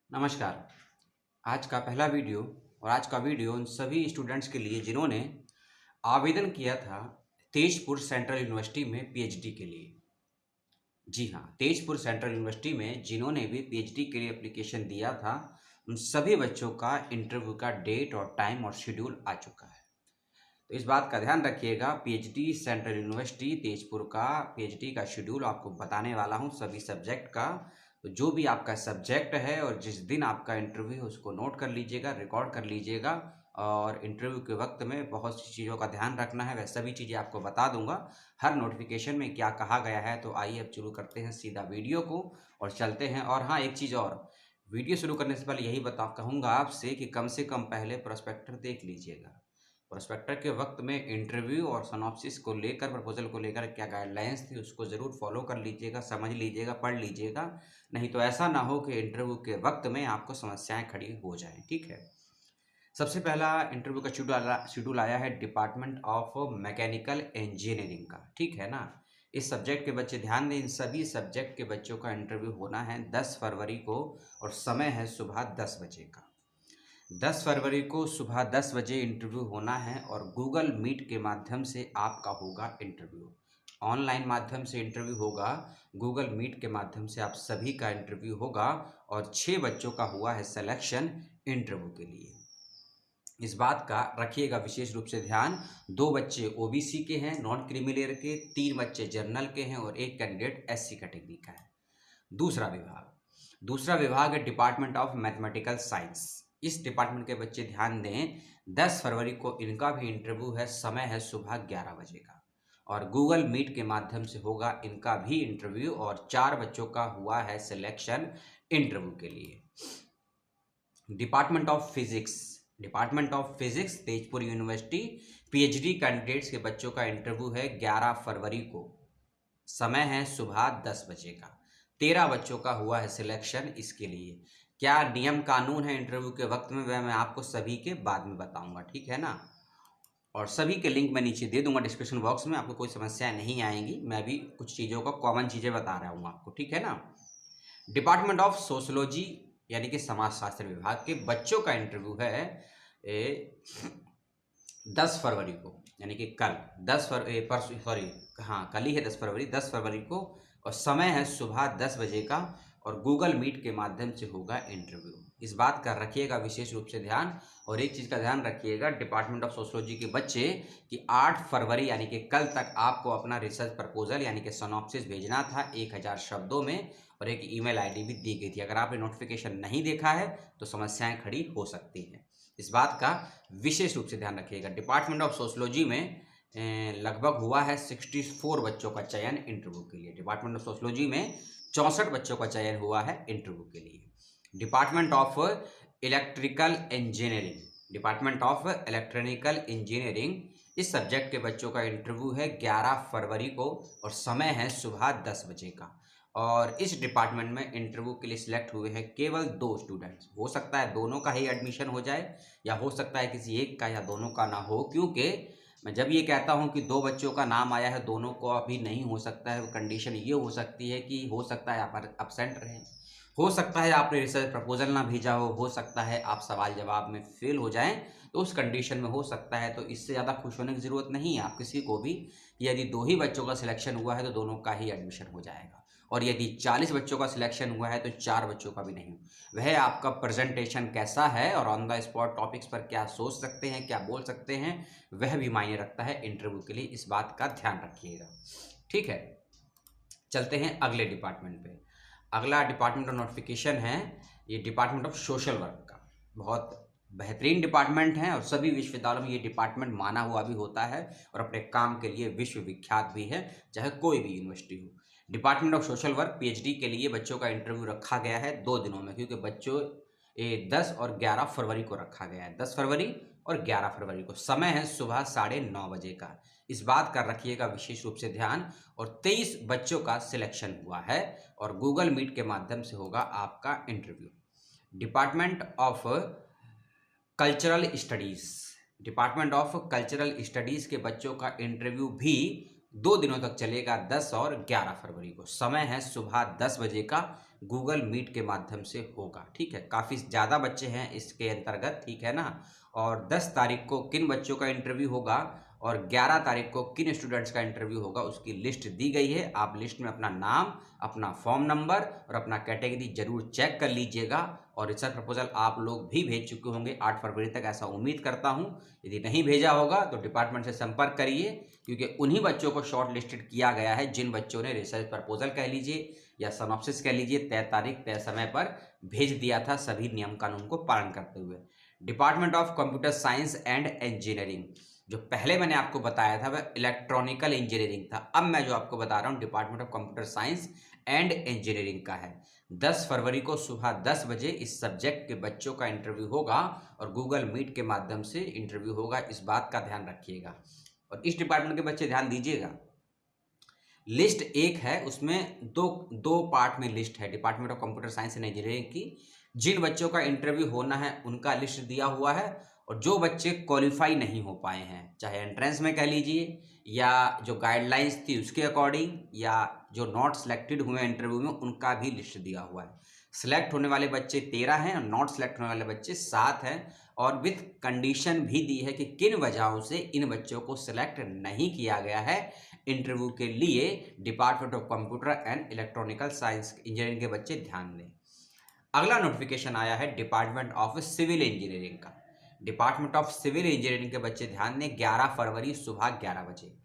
नमस्कार। आज का पहला वीडियो और आज का वीडियो उन सभी स्टूडेंट्स के लिए जिन्होंने आवेदन किया था तेजपुर सेंट्रल यूनिवर्सिटी में पीएचडी के लिए। जी हाँ, तेजपुर सेंट्रल यूनिवर्सिटी में जिन्होंने भी पीएचडी के लिए एप्लीकेशन दिया था, उन सभी बच्चों का इंटरव्यू का डेट और टाइम और शेड्यूल आ चुका है। तो इस बात का ध्यान रखिएगा, पीएचडी सेंट्रल यूनिवर्सिटी तेजपुर का पीएचडी का शेड्यूल आपको बताने वाला हूँ सभी सब्जेक्ट का। तो जो भी आपका सब्जेक्ट है और जिस दिन आपका इंटरव्यू है उसको नोट कर लीजिएगा, रिकॉर्ड कर लीजिएगा और इंटरव्यू के वक्त में बहुत सी चीज़ों का ध्यान रखना है। वह सभी चीज़ें आपको बता दूंगा हर नोटिफिकेशन में क्या कहा गया है। तो आइए अब शुरू करते हैं सीधा वीडियो को और चलते हैं। और हाँ, एक चीज़ और, वीडियो शुरू करने से पहले यही कहूँगा आपसे कि कम से कम पहले प्रोस्पेक्टर देख लीजिएगा। प्रोस्पेक्टर के वक्त में इंटरव्यू और सिनॉप्सिस को लेकर, प्रपोजल को लेकर क्या गाइडलाइंस थी उसको ज़रूर फॉलो कर लीजिएगा, समझ लीजिएगा, पढ़ लीजिएगा। नहीं तो ऐसा ना हो कि इंटरव्यू के वक्त में आपको समस्याएं खड़ी हो जाएं। ठीक है, सबसे पहला इंटरव्यू का शेड्यूल आया है डिपार्टमेंट ऑफ मैकेनिकल इंजीनियरिंग का। ठीक है ना, इस सब्जेक्ट के बच्चे ध्यान दें, इन सभी सब्जेक्ट के बच्चों का इंटरव्यू होना है 10 फरवरी को और समय है सुबह 10 बजे का। 10 फरवरी को सुबह 10 बजे इंटरव्यू होना है और गूगल मीट के माध्यम से आपका होगा इंटरव्यू। ऑनलाइन माध्यम से इंटरव्यू होगा, गूगल मीट के माध्यम से आप सभी का इंटरव्यू होगा और 6 बच्चों का हुआ है सिलेक्शन इंटरव्यू के लिए। इस बात का रखिएगा विशेष रूप से ध्यान, 2 बच्चे ओबीसी के हैं नॉन क्रीमिलेयर के, 3 बच्चे जनरल के हैं और 1 कैंडिडेट एससी कैटेगरी का है। दूसरा विभाग है डिपार्टमेंट ऑफ मैथमेटिकल साइंस। इस डिपार्टमेंट के बच्चे ध्यान दें, 10 फरवरी को इनका भी इंटरव्यू है, समय है सुबह 11 बजे का और गूगल मीट के माध्यम से होगा इनका भी इंटरव्यू और 4 बच्चों का हुआ है सिलेक्शन इंटरव्यू के लिए। Department of physics Tezpur university, PhD candidates के बच्चों का इंटरव्यू है 11 फरवरी को, समय है सुबह 10 बजे का। 13 बच्चों का हुआ है सिलेक्शन इसके लिए। क्या नियम कानून है इंटरव्यू के वक्त में, वह मैं आपको सभी के बाद में बताऊंगा। ठीक है ना, और सभी के लिंक मैं नीचे दे दूंगा डिस्क्रिप्शन बॉक्स में, आपको कोई समस्या नहीं आएंगी। मैं भी कुछ चीज़ों का कॉमन चीज़ें बता रहा हूँ आपको। ठीक है ना, डिपार्टमेंट ऑफ सोशोलॉजी यानी कि समाजशास्त्र विभाग के बच्चों का इंटरव्यू है 10 फरवरी को, यानी कि कल 10 फरवरी परसों, सॉरी हाँ कल ही है 10 फरवरी, 10 फरवरी को और समय है सुबह 10 बजे का और गूगल मीट के माध्यम से होगा इंटरव्यू। इस बात का रखिएगा विशेष रूप से ध्यान। और एक चीज़ का ध्यान रखिएगा डिपार्टमेंट ऑफ सोशोलॉजी के बच्चे कि 8 फरवरी यानी कि कल तक आपको अपना रिसर्च प्रपोजल यानी कि सिनॉप्सिस भेजना था 1000 शब्दों में और एक ईमेल आईडी भी दी गई थी। अगर आपने नोटिफिकेशन नहीं देखा है तो समस्याएं खड़ी हो सकती हैं, इस बात का विशेष रूप से ध्यान रखिएगा। डिपार्टमेंट ऑफ सोशोलॉजी में लगभग हुआ है 64 बच्चों का चयन इंटरव्यू के लिए। डिपार्टमेंट ऑफ सोशोलॉजी में 64 बच्चों का चयन हुआ है इंटरव्यू के लिए। डिपार्टमेंट ऑफ इलेक्ट्रिकल इंजीनियरिंग, इस सब्जेक्ट के बच्चों का इंटरव्यू है 11 फरवरी को और समय है सुबह 10 बजे का। और इस डिपार्टमेंट में इंटरव्यू के लिए सिलेक्ट हुए हैं केवल 2 स्टूडेंट्स। हो सकता है दोनों का ही एडमिशन हो जाए या हो सकता है किसी एक का या दोनों का ना हो, क्योंकि मैं जब ये कहता हूँ कि 2 बच्चों का नाम आया है, दोनों को अभी नहीं हो सकता है। कंडीशन ये हो सकती है कि हो सकता है आप एब्सेंट रहें, हो सकता है आपने रिसर्च प्रपोजल ना भेजा हो सकता है आप सवाल जवाब में फेल हो जाएं। तो उस कंडीशन में हो सकता है, तो इससे ज़्यादा खुश होने की ज़रूरत नहीं है आप किसी को भी। यदि 2 ही बच्चों का सिलेक्शन हुआ है तो दोनों का ही एडमिशन हो जाएगा और यदि 40 बच्चों का सिलेक्शन हुआ है तो 4 बच्चों का भी नहीं। वह आपका प्रेजेंटेशन कैसा है और ऑन द स्पॉट टॉपिक्स पर क्या सोच सकते हैं, क्या बोल सकते हैं, वह भी मायने रखता है इंटरव्यू के लिए। इस बात का ध्यान रखिएगा। ठीक है, चलते हैं अगले डिपार्टमेंट पे। अगला डिपार्टमेंट ऑफ नोटिफिकेशन है ये डिपार्टमेंट ऑफ सोशल वर्क का। बहुत बेहतरीन डिपार्टमेंट है और सभी विश्वविद्यालयों में ये डिपार्टमेंट माना हुआ भी होता है और अपने काम के लिए विश्वविख्यात भी है, चाहे कोई भी यूनिवर्सिटी हो। Department of social work PhD के लिए बच्चों का इंटरव्यू रखा गया है 2 दिनों में, क्योंकि बच्चों 10 और 11 फरवरी को रखा गया है। 10 फरवरी और 11 फरवरी को समय है सुबह 9:30 बजे का। इस बात का रखिएगा विशेष रूप से ध्यान। और 23 बच्चों का सिलेक्शन हुआ है और गूगल मीट के माध्यम से होगा आपका interview. Department of cultural studies के बच्चों का इंटरव्यू भी 2 दिनों तक चलेगा, 10 और 11 फरवरी को। समय है सुबह 10 बजे का, गूगल मीट के माध्यम से होगा। ठीक है, काफ़ी ज़्यादा बच्चे हैं इसके अंतर्गत, ठीक है ना। और 10 तारीख को किन बच्चों का इंटरव्यू होगा और 11 तारीख को किन स्टूडेंट्स का इंटरव्यू होगा उसकी लिस्ट दी गई है। आप लिस्ट में अपना नाम, अपना फॉर्म नंबर और अपना कैटेगरी जरूर चेक कर लीजिएगा। और रिसर्च प्रपोजल आप लोग भी भेज चुके होंगे 8 फरवरी तक, ऐसा उम्मीद करता हूं। यदि नहीं भेजा होगा तो डिपार्टमेंट से संपर्क करिए, क्योंकि उन्हीं बच्चों को शॉर्ट लिस्टेड किया गया है जिन बच्चों ने रिसर्च प्रपोजल कह लीजिए या सिनॉप्सिस कह लीजिए तय तारीख तय समय पर भेज दिया था, सभी नियम कानून को पालन करते हुए। Department of computer science and engineering, जो पहले मैंने आपको बताया था वह इलेक्ट्रॉनिकल इंजीनियरिंग था। अब मैं जो आपको बता रहा हूँ department of computer science and engineering का है। 10 फरवरी को सुबह 10 बजे इस सब्जेक्ट के बच्चों का इंटरव्यू होगा और गूगल मीट के माध्यम से इंटरव्यू होगा, इस बात का ध्यान रखिएगा। और इस डिपार्टमेंट के बच्चे ध्यान दीजिएगा, लिस्ट एक है, उसमें दो पार्ट में लिस्ट है department of computer science and engineering की। जिन बच्चों का इंटरव्यू होना है उनका लिस्ट दिया हुआ है, और जो बच्चे क्वालिफाई नहीं हो पाए हैं, चाहे एंट्रेंस में कह लीजिए या जो गाइडलाइंस थी उसके अकॉर्डिंग, या जो नॉट सिलेक्टेड हुए इंटरव्यू में, उनका भी लिस्ट दिया हुआ है। सिलेक्ट होने वाले बच्चे 13 हैं और नॉट सिलेक्ट होने वाले बच्चे 7 हैं। और विथ कंडीशन भी दी है कि किन वजहों से इन बच्चों को सिलेक्ट नहीं किया गया है इंटरव्यू के लिए। Department of computer and electronical science engineering के बच्चे ध्यान दें। अगला नोटिफिकेशन आया है डिपार्टमेंट ऑफ सिविल इंजीनियरिंग का। डिपार्टमेंट ऑफ सिविल इंजीनियरिंग के बच्चे ध्यान दें, 11 फरवरी सुबह 11 बजे,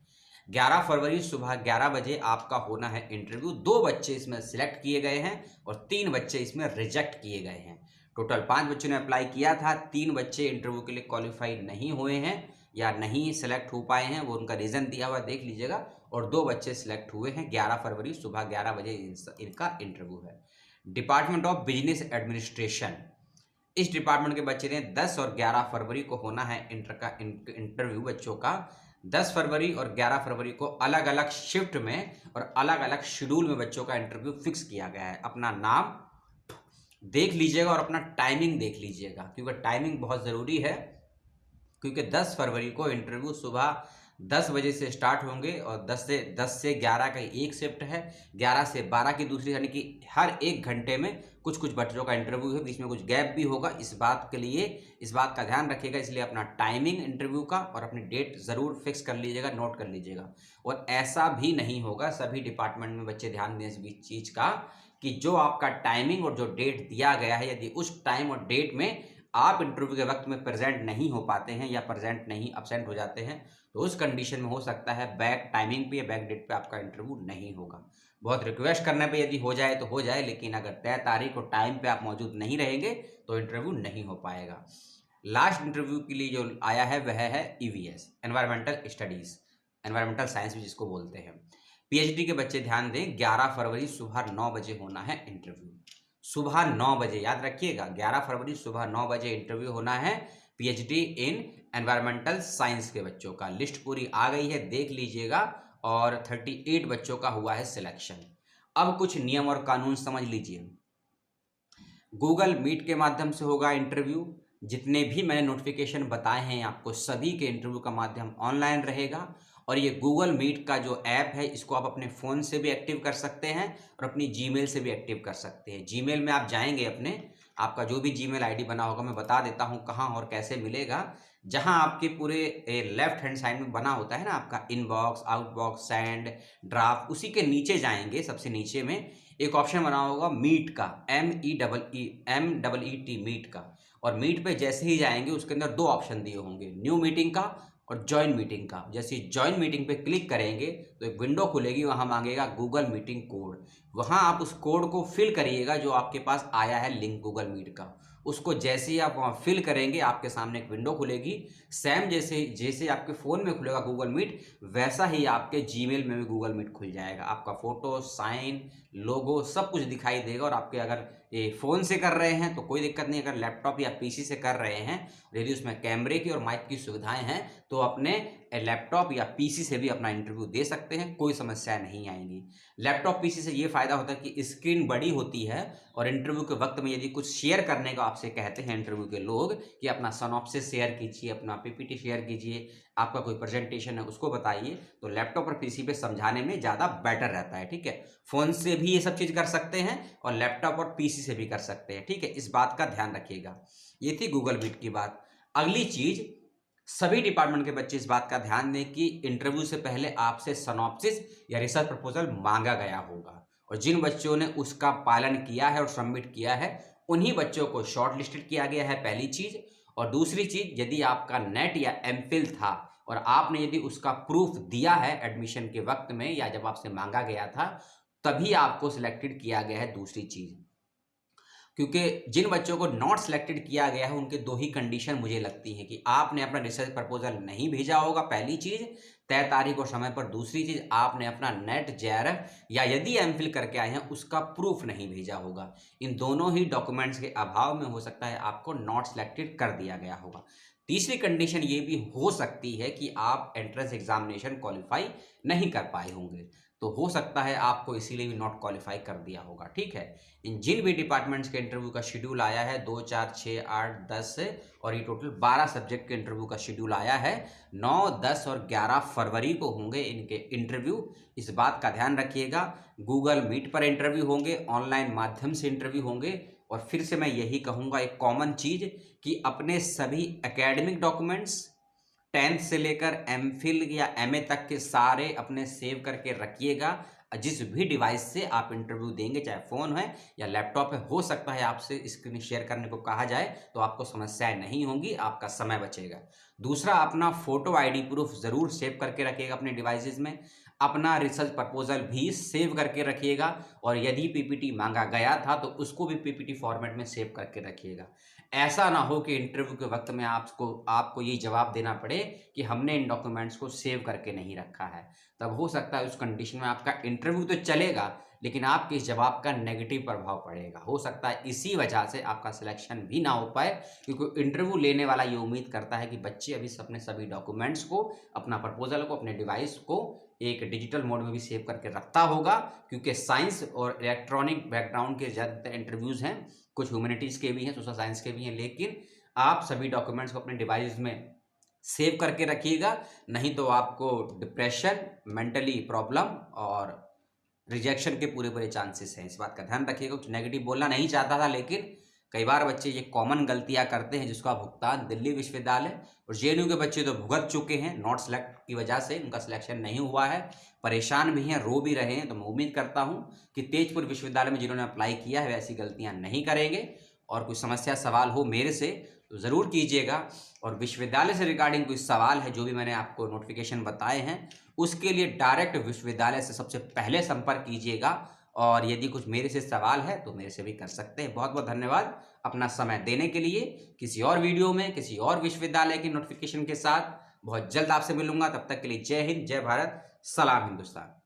11 फरवरी सुबह 11 बजे आपका होना है इंटरव्यू। 2 बच्चे इसमें सिलेक्ट किए गए हैं और 3 बच्चे इसमें रिजेक्ट किए गए हैं। टोटल 5 बच्चों ने अप्लाई किया था, 3 बच्चे इंटरव्यू के लिए क्वालिफाई नहीं हुए हैं या नहीं सिलेक्ट हो पाए हैं, वो उनका रीज़न दिया हुआ देख लीजिएगा। और 2 बच्चे सिलेक्ट हुए हैं। 11 फरवरी सुबह 11 बजे इनका इंटरव्यू है। डिपार्टमेंट ऑफ बिजनेस एडमिनिस्ट्रेशन, इस डिपार्टमेंट के बच्चे ने 10 और 11 फरवरी को होना है इंटरव्यू बच्चों का। 10 फरवरी और 11 फरवरी को अलग अलग शिफ्ट में और अलग अलग शेड्यूल में बच्चों का इंटरव्यू फिक्स किया गया है। अपना नाम देख लीजिएगा और अपना टाइमिंग देख लीजिएगा, क्योंकि टाइमिंग बहुत ज़रूरी है। क्योंकि 10 फरवरी को इंटरव्यू सुबह 10 बजे से स्टार्ट होंगे और 10 से 11 का एक शिफ्ट है, 11 से 12 की दूसरी, यानी कि हर 1 घंटे में कुछ कुछ बच्चों का इंटरव्यू है, बीच में कुछ गैप भी होगा। इस बात के लिए इस बात का ध्यान रखिएगा, इसलिए अपना टाइमिंग इंटरव्यू का और अपनी डेट ज़रूर फिक्स कर लीजिएगा, नोट कर लीजिएगा। और ऐसा भी नहीं होगा, सभी डिपार्टमेंट में बच्चे ध्यान दें इस बीच चीज़ का, कि जो आपका टाइमिंग और जो डेट दिया गया है, यदि उस टाइम और डेट में आप इंटरव्यू के वक्त में प्रेजेंट नहीं हो पाते हैं या प्रेजेंट नहीं एब्सेंट हो जाते हैं, तो उस कंडीशन में हो सकता है बैक टाइमिंग पे या बैक डेट पे आपका इंटरव्यू नहीं होगा। बहुत रिक्वेस्ट करने पे यदि हो जाए तो हो जाए, लेकिन अगर तय तारीख और टाइम पे आप मौजूद नहीं रहेंगे तो इंटरव्यू नहीं हो पाएगा। लास्ट इंटरव्यू के लिए जो आया है वह है EVS, environmental studies, environmental science भी जिसको बोलते हैं। PhD के बच्चे ध्यान दें, 11 फरवरी सुबह 9 बजे होना है इंटरव्यू। सुबह 9 बजे याद रखिएगा, 11 फरवरी सुबह 9 बजे इंटरव्यू होना है PhD इन एनवायरमेंटल साइंस के बच्चों का। लिस्ट पूरी आ गई है, देख लीजिएगा। और 38 बच्चों का हुआ है सिलेक्शन। अब कुछ नियम और कानून समझ लीजिए। गूगल मीट के माध्यम से होगा इंटरव्यू। जितने भी मैंने नोटिफिकेशन बताए हैं आपको, सभी के इंटरव्यू का माध्यम ऑनलाइन रहेगा। और ये गूगल मीट का जो ऐप है, इसको आप अपने फ़ोन से भी एक्टिव कर सकते हैं और अपनी जीमेल से भी एक्टिव कर सकते हैं। जीमेल में आप जाएंगे, अपने आपका जो भी जीमेल आईडी बना होगा, मैं बता देता हूँ कहाँ और कैसे मिलेगा। जहाँ आपके पूरे लेफ्ट हैंड साइड में बना होता है ना आपका इनबॉक्स, आउटबॉक्स, सेंड, ड्राफ्ट, उसी के नीचे जाएंगे, सबसे नीचे में एक ऑप्शन बना होगा मीट का, MEET मीट का। और मीट पे जैसे ही जाएंगे उसके अंदर 2 ऑप्शन दिए होंगे, न्यू मीटिंग का और ज्वाइन मीटिंग का। जैसे ज्वाइन मीटिंग पे क्लिक करेंगे तो एक विंडो खुलेगी, वहाँ मांगेगा गूगल मीटिंग कोड। वहाँ आप उस कोड को फिल करिएगा जो आपके पास आया है लिंक गूगल मीट का। उसको जैसे ही आप वहाँ फिल करेंगे आपके सामने एक विंडो खुलेगी। सेम जैसे आपके फ़ोन में खुलेगा गूगल मीट, वैसा ही आपके जीमेल में भी गूगल मीट खुल जाएगा। आपका फ़ोटो, साइन, लोगो सब कुछ दिखाई देगा। और आपके अगर ये फ़ोन से कर रहे हैं तो कोई दिक्कत नहीं, अगर लैपटॉप या PC से कर रहे हैं, यदि उसमें कैमरे की और माइक की सुविधाएं हैं, तो अपने लैपटॉप या पीसी से भी अपना इंटरव्यू दे सकते हैं, कोई समस्या नहीं आएंगी। लैपटॉप पीसी से ये फ़ायदा होता है कि स्क्रीन बड़ी होती है और इंटरव्यू के वक्त में यदि कुछ शेयर करने को आपसे कहते हैं इंटरव्यू के लोग कि अपना सिनॉप्सिस शेयर कीजिए, अपना पीपीटी शेयर कीजिए, आपका कोई प्रेजेंटेशन है उसको बताइए, तो लैपटॉप और पीसी पे समझाने में ज़्यादा बेटर रहता है। ठीक है, फ़ोन से भी ये सब चीज़ कर सकते हैं और लैपटॉप और पीसी से भी कर सकते हैं। ठीक है, इस बात का ध्यान रखिएगा। ये थी गूगल मीट की बात। अगली चीज़, सभी डिपार्टमेंट के बच्चे इस बात का ध्यान दें कि इंटरव्यू से पहले आपसे सिनॉप्सिस या रिसर्च प्रपोजल मांगा गया होगा, और जिन बच्चों ने उसका पालन किया है और सबमिट किया है उन्हीं बच्चों को शॉर्ट लिस्टेड किया गया है, पहली चीज़। और दूसरी चीज़, यदि आपका नेट या एमफिल था और आपने यदि उसका प्रूफ दिया है एडमिशन के वक्त में या जब आपसे मांगा गया था, तभी आपको सिलेक्टेड किया गया है, दूसरी चीज़। क्योंकि जिन बच्चों को नॉट सिलेक्टेड किया गया है उनके दो ही कंडीशन मुझे लगती हैं कि आपने अपना रिसर्च प्रपोजल नहीं भेजा होगा, पहली चीज़, तय तारीख और समय पर, दूसरी चीज़ आपने अपना नेट जेआरएफ या यदि एमफिल करके आए हैं उसका प्रूफ नहीं भेजा होगा। इन दोनों ही डॉक्यूमेंट्स के अभाव में हो सकता है आपको नॉट सिलेक्टेड कर दिया गया होगा। तीसरी कंडीशन ये भी हो सकती है कि आप एंट्रेंस एग्जामिनेशन क्वालिफाई नहीं कर पाए होंगे, तो हो सकता है आपको इसीलिए भी नॉट क्वालिफाई कर दिया होगा। ठीक है, इन जिन भी डिपार्टमेंट्स के इंटरव्यू का शेड्यूल आया है 2, 4, 6, 8, 10 और ये टोटल 12 सब्जेक्ट के इंटरव्यू का शेड्यूल आया है, 9, 10 और 11 फरवरी को होंगे इनके इंटरव्यू। इस बात का ध्यान रखिएगा। गूगल मीट पर इंटरव्यू होंगे, ऑनलाइन माध्यम से इंटरव्यू होंगे। और फिर से मैं यही कहूँगा, एक कॉमन चीज़, कि अपने सभी एकेडमिक डॉक्यूमेंट्स 10th से लेकर एमफिल या एमए तक के सारे अपने सेव करके रखिएगा। जिस भी डिवाइस से आप इंटरव्यू देंगे, चाहे फ़ोन है या लैपटॉप है, हो सकता है आपसे स्क्रीन शेयर करने को कहा जाए तो आपको समस्याएं नहीं होंगी, आपका समय बचेगा। दूसरा, अपना फ़ोटो आईडी प्रूफ ज़रूर सेव करके रखिएगा अपने डिवाइसेस में। अपना रिसर्च प्रपोजल भी सेव करके रखिएगा, और यदि पीपीटी मांगा गया था तो उसको भी पीपीटी फॉर्मेट में सेव करके रखिएगा। ऐसा ना हो कि इंटरव्यू के वक्त में आपको ये जवाब देना पड़े कि हमने इन डॉक्यूमेंट्स को सेव करके नहीं रखा है। तब हो सकता है उस कंडीशन में आपका इंटरव्यू तो चलेगा लेकिन आपके इस जवाब का नेगेटिव प्रभाव पड़ेगा। हो सकता है इसी वजह से आपका सिलेक्शन भी ना हो पाए, क्योंकि इंटरव्यू लेने वाला ये उम्मीद करता है कि बच्चे अभी अपने सभी डॉक्यूमेंट्स को, अपना प्रपोजल को, अपने डिवाइस को एक डिजिटल मोड में भी सेव करके रखता होगा। क्योंकि साइंस और इलेक्ट्रॉनिक बैकग्राउंड के ज़्यादातर इंटरव्यूज़ हैं, कुछ ह्यूमैनिटीज़ के भी हैं, सोशल साइंस के भी हैं, लेकिन आप सभी डॉक्यूमेंट्स को अपने डिवाइस में सेव करके रखिएगा, नहीं तो आपको डिप्रेशन, मेंटली प्रॉब्लम और रिजेक्शन के पूरे पूरे चांसेस हैं। इस बात का ध्यान रखिएगा। कुछ नेगेटिव बोलना नहीं चाहता था, लेकिन कई बार बच्चे ये कॉमन गलतियां करते हैं जिसका भुगतान दिल्ली विश्वविद्यालय और जेएनयू के बच्चे तो भुगत चुके हैं। नॉट सेलेक्ट की वजह से उनका सिलेक्शन नहीं हुआ है, परेशान भी हैं, रो भी रहे हैं। तो मैं उम्मीद करता हूं कि तेजपुर विश्वविद्यालय में जिन्होंने अप्लाई किया है वैसी गलतियां नहीं करेंगे। और कोई समस्या सवाल हो मेरे से तो ज़रूर कीजिएगा, और विश्वविद्यालय से रिगार्डिंग कोई सवाल है जो भी मैंने आपको नोटिफिकेशन बताए हैं उसके लिए डायरेक्ट विश्वविद्यालय से सबसे पहले संपर्क कीजिएगा। और यदि कुछ मेरे से सवाल है तो मेरे से भी कर सकते हैं। बहुत बहुत धन्यवाद अपना समय देने के लिए। किसी और वीडियो में किसी और विश्वविद्यालय की नोटिफिकेशन के साथ बहुत जल्द आपसे मिलूंगा। तब तक के लिए जय हिंद, जय भारत, सलाम हिंदुस्तान।